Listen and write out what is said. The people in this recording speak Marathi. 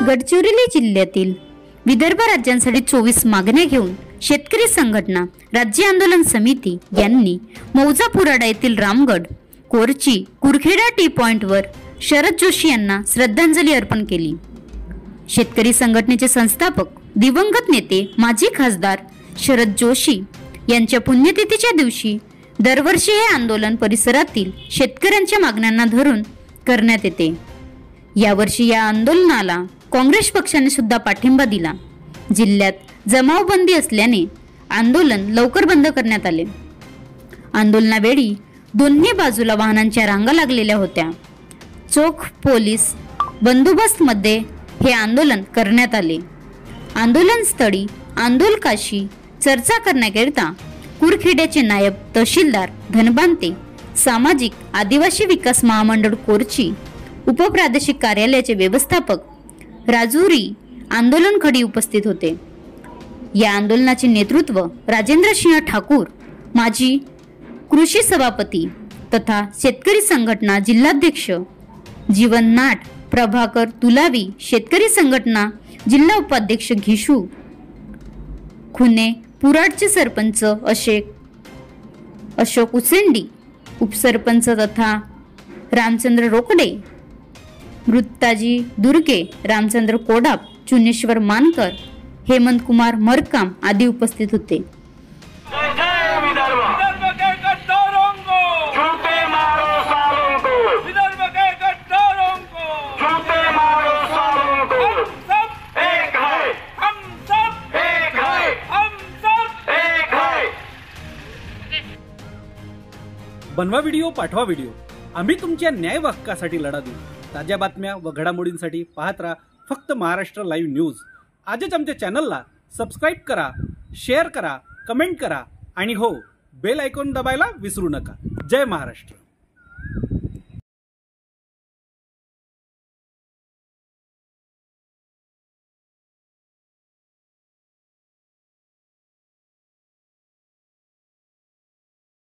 गडचिरोली जिल्ह्यातील विदर्भ राज्यांसाठी 24 मागण्या घेऊन शेतकरी संघटना राज्य आंदोलन समिती यांनी मौजा पुराडा येथील रामगड कोरची कुरखेडा टी पॉइंटवर शरद जोशी यांना श्रद्धांजली अर्पण केली। शेतकरी संघटनेचे संस्थापक दिवंगत नेते माजी खासदार शरद जोशी यांच्या पुण्यतिथीच्या दिवशी दरवर्षी हे आंदोलन परिसरातील शेतकऱ्यांच्या मागण्यांना धरून करण्यात येते। यावर्षी या आंदोलनाला काँग्रेस पक्षाने सुद्धा पाठिंबा दिला। जिल्ह्यात जमावबंदी असल्याने आंदोलन लवकर बंद करण्यात आले। आंदोलनावेळी दोन्ही बाजूला वाहनांच्या रांगा लागलेल्या होत्या। चोख पोलीस बंदोबस्त मध्ये हे आंदोलन करण्यात आले। आंदोलनस्थळी आंदोलकाशी चर्चा करण्याकरिता कुरखेड्याचे नायब तहसीलदार धनबांते, सामाजिक आदिवासी विकास महामंडळ कोरची उपप्रादेशिक कार्यालयाचे व्यवस्थापक राजुरी आंदोलन खडी उपस्थित होते। या आंदोलनाचे नेतृत्व राजेंद्र सिंह ठाकूर माजी कृषी सभापती तथा शेतकरी संघटना जिल्हाध्यक्ष जीवन नाट, प्रभाकर तुलावी शेतकरी संघटना जिल्हा उपाध्यक्ष घिशू खुने, पुराडचे सरपंच अशोक उसेंडी उपसरपंच तथा रामचंद्र रोकडे, मृत्ताजी दुर्गे, रामचंद्र कोडाप, चुनेश्वर मानकर, हेमंत कुमार मरकाम आदी उपस्थित होते। बनवा व्हिडिओ, पाठवा व्हिडिओ, आम्ही तुमच्या न्याय व हक्कासाठी लढा देऊ। ताज्या बातम्या व घडामोडींसाठी पाहत राहा फक्त महाराष्ट्र लाईव्ह न्यूज। आजच आमच्या चॅनलला सबस्क्राईब करा, शेअर करा, कमेंट करा आणि हो, बेल आयकॉन दाबायला विसरू नका। जय महाराष्ट्र।